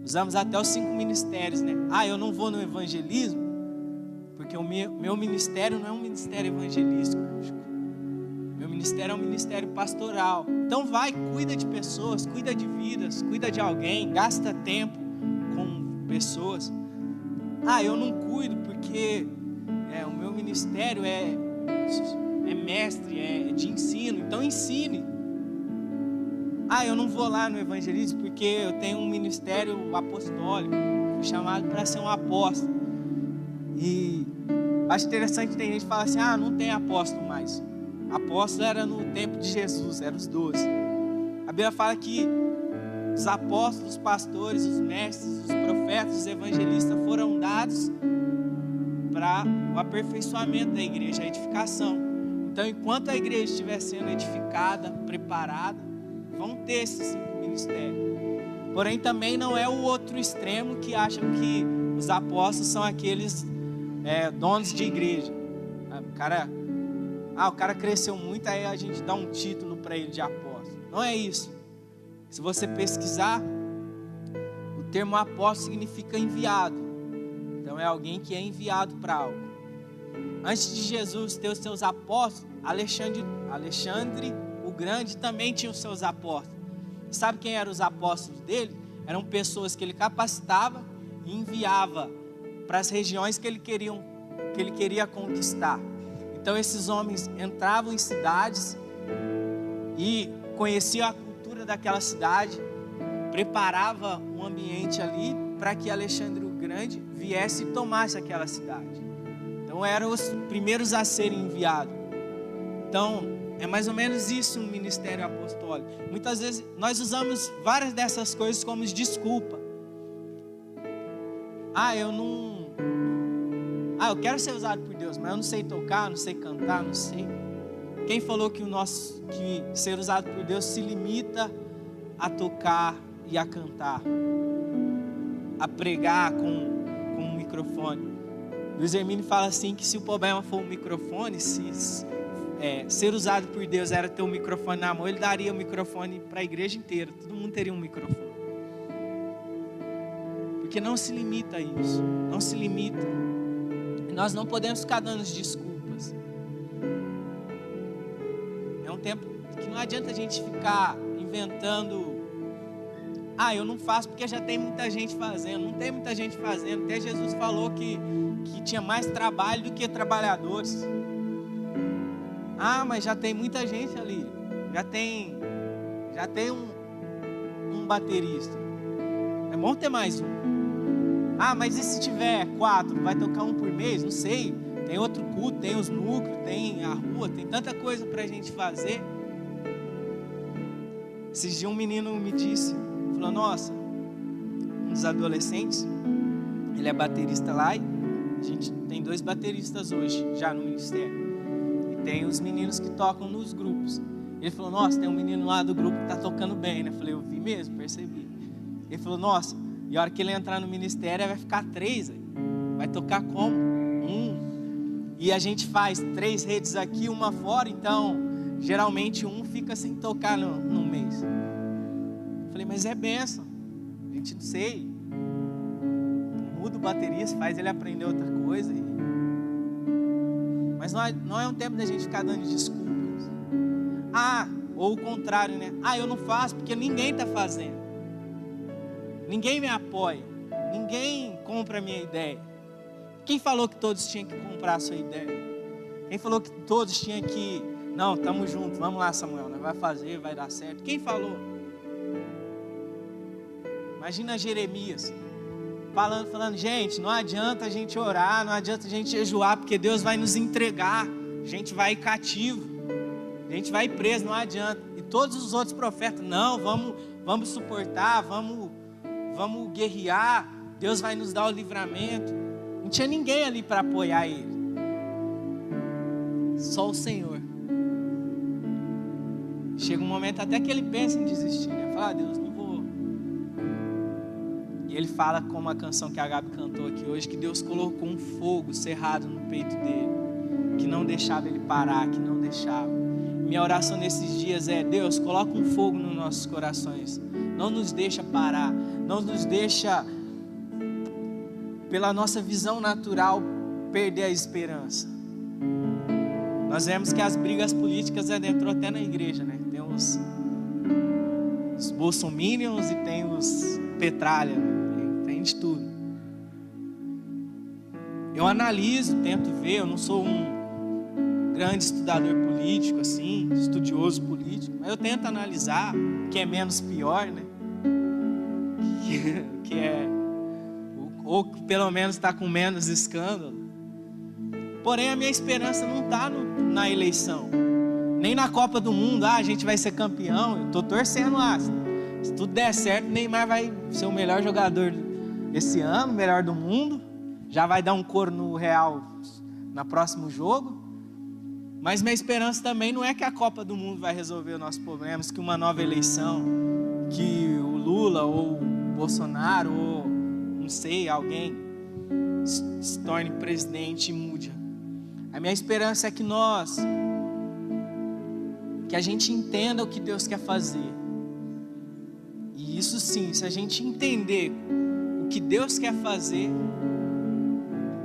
Usamos até os 5 ministérios, né? Eu não vou no evangelismo porque o meu ministério não é um ministério evangelístico. Meu ministério é um ministério pastoral. Então vai, cuida de pessoas, cuida de vidas, cuida de alguém, gasta tempo com pessoas. Eu não cuido porque o meu ministério é mestre, é de ensino, então ensine. Eu não vou lá no evangelismo porque eu tenho um ministério apostólico, fui chamado para ser um apóstolo. E acho interessante, tem gente que fala assim, não tem apóstolo mais. Apóstolo era no tempo de Jesus, eram os 12. A Bíblia fala que os apóstolos, os pastores, os mestres, os profetas, os evangelistas foram dados para o aperfeiçoamento da igreja, a edificação. Então, enquanto a igreja estiver sendo edificada, preparada, vão ter esses 5 ministérios. Porém, também não é o outro extremo que acham que os apóstolos são aqueles donos de igreja. O cara cresceu muito, aí a gente dá um título para ele de apóstolo. Não é isso. Se você pesquisar, o termo apóstolo significa enviado. Então é alguém que é enviado para algo. Antes de Jesus ter os seus apóstolos, Alexandre o Grande também tinha os seus apóstolos. Sabe quem eram os apóstolos dele? Eram pessoas que ele capacitava e enviava para as regiões que ele queria conquistar. Então esses homens entravam em cidades e conheciam a cultura daquela cidade, preparava o ambiente ali para que Alexandre o Grande viesse e tomasse aquela cidade. Então eram os primeiros a serem enviados. Então é mais ou menos isso um ministério apostólico. Muitas vezes nós usamos várias dessas coisas como desculpa. Eu quero ser usado por Deus, mas eu não sei tocar, não sei cantar, não sei. Quem falou que que ser usado por Deus se limita a tocar e a cantar, a pregar com um microfone? Luiz Hermínio fala assim que se o problema for um microfone, ser usado por Deus era ter um microfone na mão, ele daria o microfone para a igreja inteira, todo mundo teria um microfone. Porque não se limita a isso, não se limita. E nós não podemos ficar dando desculpas. É um tempo que não adianta a gente ficar inventando. Eu não faço porque já tem muita gente fazendo. Não tem muita gente fazendo. Até Jesus falou que tinha mais trabalho do que trabalhadores. Mas já tem muita gente ali. Já tem um baterista. É bom ter mais um. Mas e se tiver 4? Vai tocar um por mês? Não sei. Tem outro culto, tem os núcleos, tem a rua, tem tanta coisa pra gente fazer. Esses dias um menino me disse, falou, nossa, um dos adolescentes, ele é baterista lá e a gente tem 2 bateristas hoje, já no ministério. E tem os meninos que tocam nos grupos. Ele falou, nossa, tem um menino lá do grupo que está tocando bem, né? Eu falei, eu vi mesmo, percebi. Ele falou, nossa, e a hora que ele entrar no ministério, vai ficar 3 aí. Vai tocar como? 1. E a gente faz 3 redes aqui, 1 fora, então, geralmente 1 fica sem tocar no mês. Eu falei, mas é bênção. A gente não sei. Muda o baterista, faz ele aprender outra coisa. Mas não é um tempo da gente ficar dando desculpas. Ou o contrário, né? Eu não faço porque ninguém está fazendo. Ninguém me apoia. Ninguém compra a minha ideia. Quem falou que todos tinham que comprar a sua ideia? Quem falou que todos tinham que... Não, estamos juntos, vamos lá, Samuel, nós vai fazer, vai dar certo. Quem falou? Imagina Jeremias falando, gente, não adianta a gente orar, não adianta a gente jejuar, porque Deus vai nos entregar, a gente vai cativo, a gente vai preso, não adianta. E todos os outros profetas, não, vamos suportar, vamos guerrear, Deus vai nos dar o livramento. Não tinha ninguém ali para apoiar ele, só o Senhor. Chega um momento até que ele pensa em desistir, né? Fala, Deus, não vou. E ele fala, como a canção que a Gabi cantou aqui hoje, que Deus colocou um fogo cerrado no peito dele, que não deixava ele parar, que não deixava. Minha oração nesses dias é, Deus, coloca um fogo nos nossos corações, não nos deixa parar, não nos deixa, pela nossa visão natural, perder a esperança. Nós vemos que as brigas políticas adentrou até na igreja, né? Tem os bolsominions e tem os petralha, tem de tudo. Eu analiso, tento ver, eu não sou um grande estudador político, assim, estudioso político, mas eu tento analisar o que é menos pior, né? Que é, ou pelo menos está com menos escândalo. Porém, a minha esperança não está na eleição, nem na Copa do Mundo. A gente vai ser campeão. Eu estou torcendo lá. Se tudo der certo, Neymar vai ser o melhor jogador esse ano, o melhor do mundo. Já vai dar um coro no Real no próximo jogo. Mas minha esperança também não é que a Copa do Mundo vai resolver os nossos problemas, que uma nova eleição, que o Lula ou o Bolsonaro ou não sei, alguém se torne presidente e mude. A minha esperança é que a gente entenda o que Deus quer fazer. E isso sim, se a gente entender o que Deus quer fazer,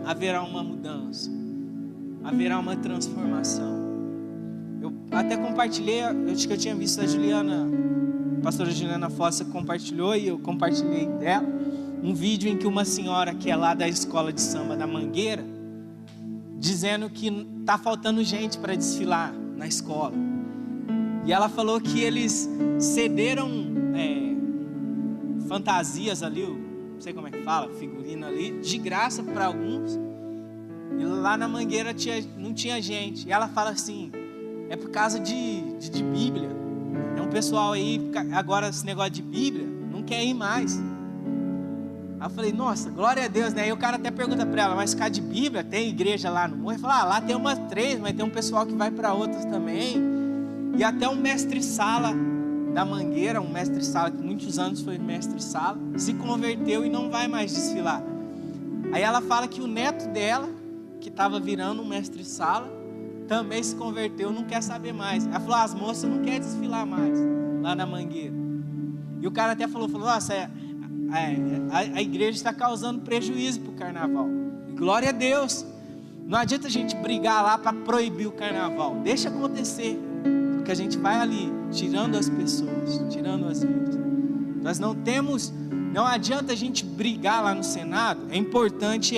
haverá uma mudança, haverá uma transformação. Eu até compartilhei, eu acho que eu tinha visto a pastora Juliana Fossa compartilhou, e eu compartilhei dela, um vídeo em que uma senhora que é lá da escola de samba da Mangueira, dizendo que está faltando gente para desfilar na escola. E ela falou que eles cederam fantasias ali, não sei como é que fala, figurino ali, de graça para alguns. E lá na Mangueira não tinha gente. E ela fala assim, é por causa de Bíblia. É um pessoal aí, agora esse negócio de Bíblia, não quer ir mais. Aí eu falei, nossa, glória a Deus, né? Aí o cara até pergunta para ela, mas ficar de Bíblia, tem igreja lá no morro? Ele fala, lá tem umas 3, mas tem um pessoal que vai para outras também. E até um mestre-sala da Mangueira, um mestre-sala que muitos anos foi mestre-sala, se converteu e não vai mais desfilar. Aí ela fala que o neto dela, que estava virando um mestre-sala, também se converteu, não quer saber mais. Ela falou, as moças não querem desfilar mais lá na Mangueira. E o cara até falou, nossa, a igreja está causando prejuízo para o carnaval. E glória a Deus. Não adianta a gente brigar lá para proibir o carnaval. Deixa acontecer. Porque a gente vai ali, tirando as pessoas, tirando as vidas. Nós não adianta a gente brigar lá no Senado. É importante,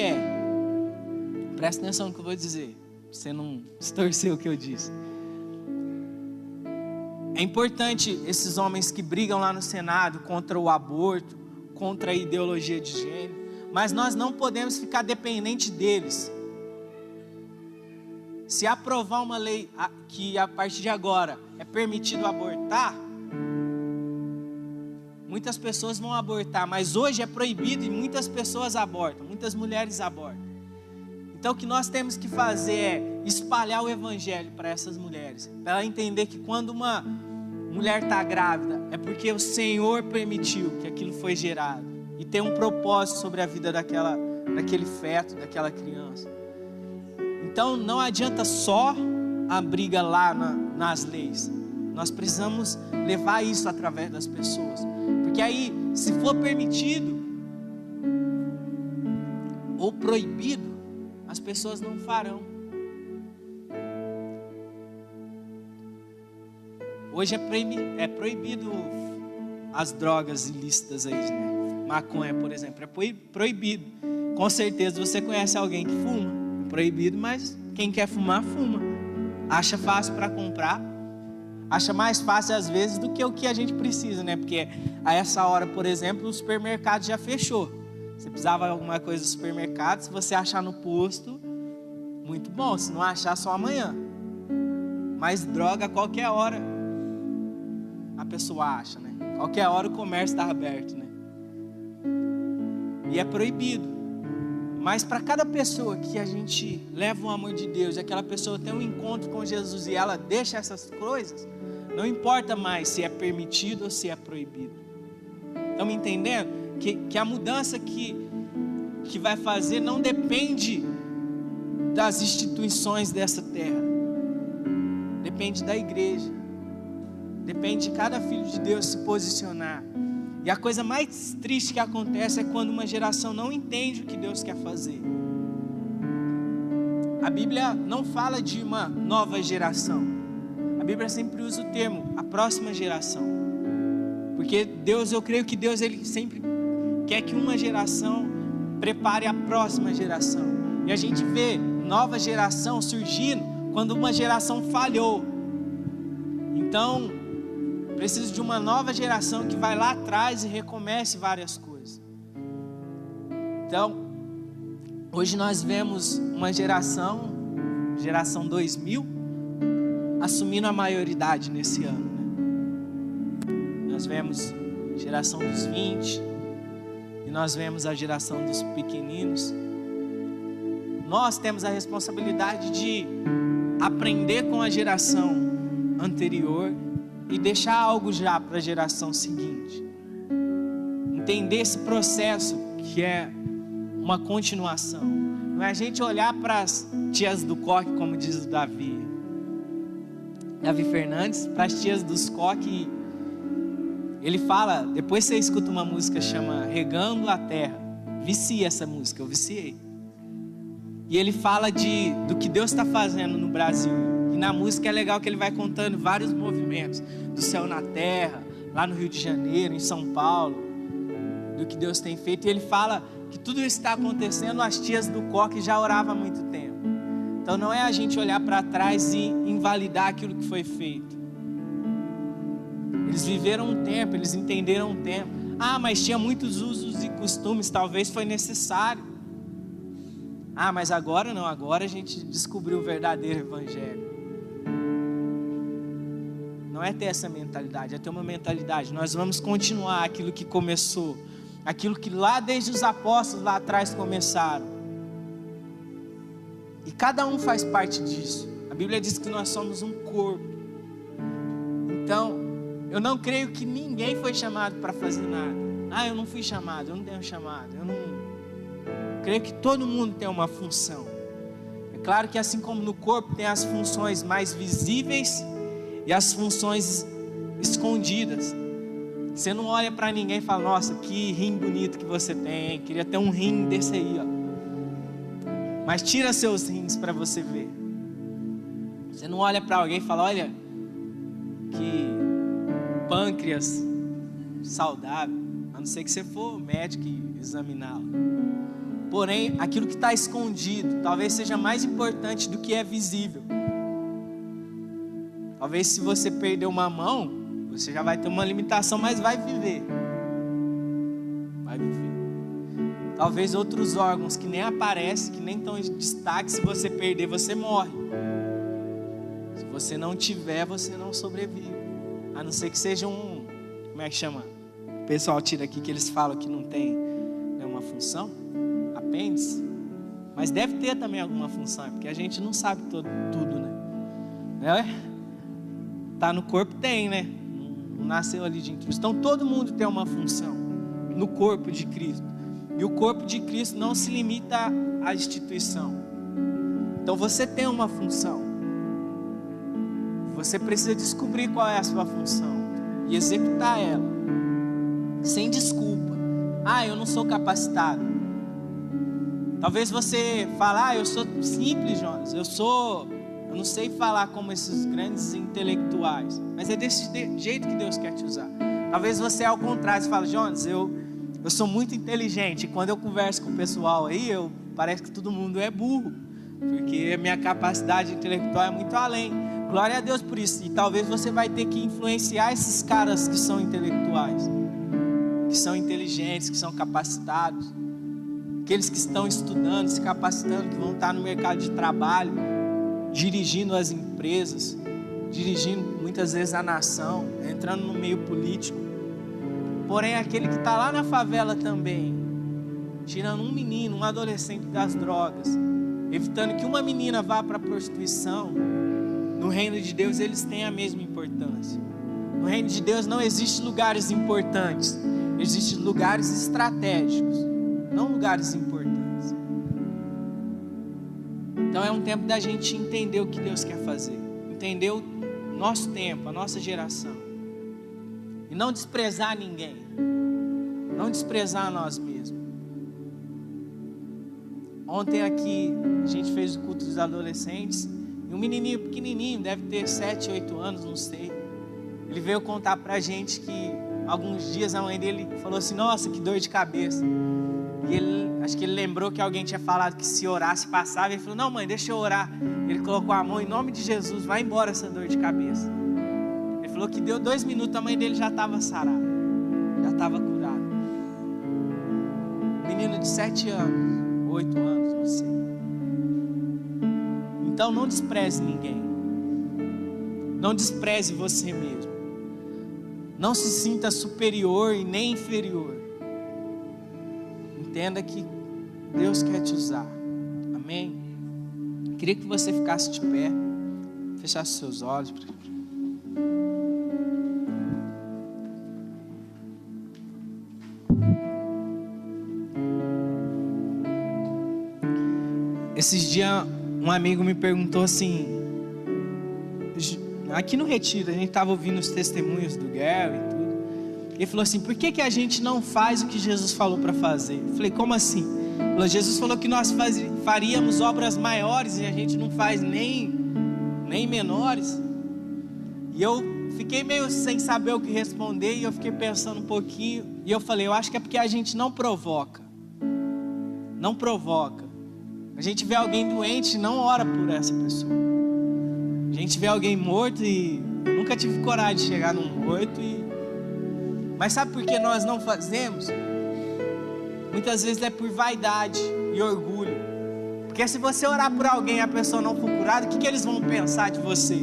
presta atenção no que eu vou dizer, pra você não distorcer o que eu disse. É importante esses homens que brigam lá no Senado contra o aborto, contra a ideologia de gênero, mas nós não podemos ficar dependentes deles. Se aprovar uma lei que a partir de agora é permitido abortar, muitas pessoas vão abortar, mas hoje é proibido e muitas pessoas abortam, muitas mulheres abortam. Então o que nós temos que fazer é espalhar o evangelho para essas mulheres, para ela entender que quando uma mulher está grávida, é porque o Senhor permitiu que aquilo foi gerado e tem um propósito sobre a vida daquele feto, daquela criança. Então não adianta só a briga lá nas leis, nós precisamos levar isso através das pessoas, porque aí, se for permitido ou proibido, as pessoas não farão. Hoje é proibido as drogas ilícitas aí, né? Maconha, por exemplo, é proibido. Com certeza você conhece alguém que fuma. É proibido, mas quem quer fumar, fuma. Acha fácil para comprar. Acha mais fácil às vezes do que o que a gente precisa, né? Porque a essa hora, por exemplo, o supermercado já fechou. Você precisava de alguma coisa no supermercado, se você achar no posto, muito bom. Se não achar, só amanhã. Mas droga, a qualquer hora a pessoa acha, né? Qualquer hora o comércio está aberto, né? E é proibido. Mas para cada pessoa que a gente leva o amor de Deus, e aquela pessoa tem um encontro com Jesus e ela deixa essas coisas, não importa mais se é permitido ou se é proibido. Estão me entendendo? Que a mudança que vai fazer não depende das instituições dessa terra. Depende da igreja. Depende de cada filho de Deus se posicionar. E a coisa mais triste que acontece é quando uma geração não entende o que Deus quer fazer. A Bíblia não fala de uma nova geração. A Bíblia sempre usa o termo, a próxima geração. Porque Deus, eu creio que Deus, Ele sempre quer que uma geração prepare a próxima geração. E a gente vê nova geração surgindo quando uma geração falhou. Então, preciso de uma nova geração que vai lá atrás e recomece várias coisas. Então, hoje nós vemos uma geração 2000, assumindo a maioridade nesse ano, né? Nós vemos a geração dos 20, e nós vemos a geração dos pequeninos. Nós temos a responsabilidade de aprender com a geração anterior e deixar algo já para a geração seguinte. Entender esse processo que é uma continuação. Não é a gente olhar para as tias do coque, como diz o Davi Fernandes, para as tias dos coque. Ele fala, depois você escuta uma música chama Regando a Terra. Vicia essa música, eu viciei. E ele fala do que Deus está fazendo no Brasil. E na música é legal que ele vai contando vários movimentos, do céu na terra, lá no Rio de Janeiro, em São Paulo, do que Deus tem feito. E ele fala que tudo isso está acontecendo, as tias do coque já oravam há muito tempo. Então não é a gente olhar para trás e invalidar aquilo que foi feito. Eles viveram um tempo, eles entenderam um tempo. Ah, mas tinha muitos usos e costumes, talvez foi necessário. Ah, mas agora não, agora a gente descobriu o verdadeiro evangelho. Não é ter essa mentalidade, é ter uma mentalidade. Nós vamos continuar aquilo que começou, aquilo que lá desde os apóstolos lá atrás começaram. E cada um faz parte disso. A Bíblia diz que nós somos um corpo. Então, eu não creio que ninguém foi chamado para fazer nada. Ah, eu não fui chamado, eu não tenho chamado. Eu creio que todo mundo tem uma função. É claro que assim como no corpo tem as funções mais visíveis e as funções escondidas. Você não olha para ninguém e fala, nossa, que rim bonito que você tem, hein? Queria ter um rim desse aí, ó. Mas tira seus rins para você ver. Você não olha para alguém e fala, olha, que pâncreas saudável, a não ser que você for médico e examiná-lo. Porém, aquilo que está escondido, talvez seja mais importante do que é visível. Talvez se você perder uma mão, você já vai ter uma limitação, mas vai viver. Vai viver. Talvez outros órgãos que nem aparecem, que nem estão em destaque, se você perder, você morre. Se você não tiver, você não sobrevive. A não ser que seja como é que chama? O pessoal tira aqui que eles falam que não tem nenhuma função. Apêndice. Mas deve ter também alguma função, porque a gente não sabe tudo, né? Tá no corpo, tem, né? Não nasceu ali de intruso. Então todo mundo tem uma função no corpo de Cristo. E o corpo de Cristo não se limita à instituição. Então você tem uma função. Você precisa descobrir qual é a sua função e executar ela, sem desculpa. Eu não sou capacitado. Talvez você fale, eu sou simples, Jonas, eu não sei falar como esses grandes intelectuais, mas é desse jeito que Deus quer te usar. Talvez você ao contrário, você fala, Jonas, eu sou muito inteligente, e quando eu converso com o pessoal aí, parece que todo mundo é burro, porque a minha capacidade intelectual é muito além. Glória a Deus por isso. E talvez você vai ter que influenciar esses caras que são intelectuais, que são inteligentes, que são capacitados, aqueles que estão estudando, se capacitando, que vão estar no mercado de trabalho, dirigindo as empresas, dirigindo muitas vezes a nação, entrando no meio político. Porém, aquele que está lá na favela também, tirando um menino, um adolescente das drogas, evitando que uma menina vá para a prostituição, no reino de Deus eles têm a mesma importância. No reino de Deus não existem lugares importantes, existem lugares estratégicos, não lugares importantes. Então é um tempo da gente entender o que Deus quer fazer, entender o nosso tempo, a nossa geração, e não desprezar ninguém, não desprezar nós mesmos. Ontem aqui a gente fez o culto dos adolescentes, e um menininho pequenininho, deve ter 7, 8 anos, não sei, ele veio contar pra gente que alguns dias a mãe dele falou assim, nossa, que dor de cabeça. E acho que ele lembrou que alguém tinha falado que se orasse passava, e ele falou, não mãe, deixa eu orar. Ele colocou a mão, em nome de Jesus, vai embora essa dor de cabeça. Ele falou que deu 2 minutos, a mãe dele já estava sarada, já estava curada. Menino de 7 anos, 8 anos, não sei. Então não despreze ninguém, não despreze você mesmo, não se sinta superior e nem inferior. Entenda que Deus quer te usar, amém? Queria que você ficasse de pé, fechasse seus olhos. Esses dias um amigo me perguntou assim, aqui no retiro, a gente estava ouvindo os testemunhos do Gary e tudo. Ele falou assim, por que a gente não faz o que Jesus falou para fazer? Eu falei, como assim? Ele falou, Jesus falou que nós faríamos obras maiores e a gente não faz nem menores. E eu fiquei meio sem saber o que responder, e eu fiquei pensando um pouquinho, e eu falei, eu acho que é porque a gente não provoca. Não provoca. A gente vê alguém doente e não ora por essa pessoa. A gente vê alguém morto e eu nunca tive coragem de chegar num morto Mas sabe por que nós não fazemos? Muitas vezes é por vaidade e orgulho. Porque se você orar por alguém e a pessoa não for curada, o que eles vão pensar de você?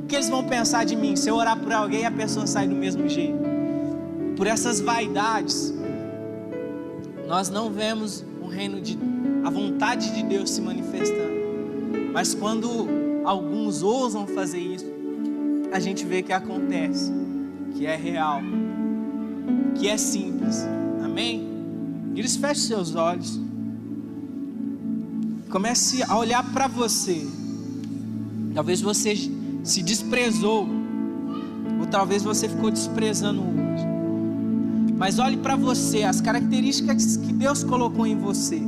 O que eles vão pensar de mim se eu orar por alguém e a pessoa sair do mesmo jeito? Por essas vaidades, nós não vemos a vontade de Deus se manifestando. Mas quando alguns ousam fazer isso, a gente vê que acontece, que é real, que é simples, amém? Eles fechem seus olhos, comece a olhar para você. Talvez você se desprezou, ou talvez você ficou desprezando hoje, mas olhe para você, as características que Deus colocou em você,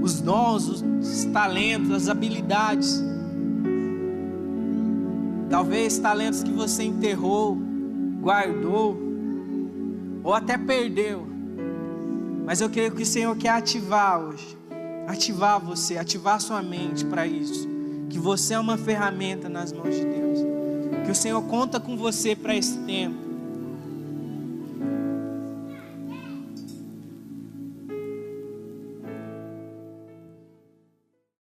os dons, os talentos, as habilidades. Talvez talentos que você enterrou, guardou, ou até perdeu. Mas eu creio que o Senhor quer ativar hoje, ativar você, ativar sua mente para isso. Que você é uma ferramenta nas mãos de Deus, que o Senhor conta com você para esse tempo.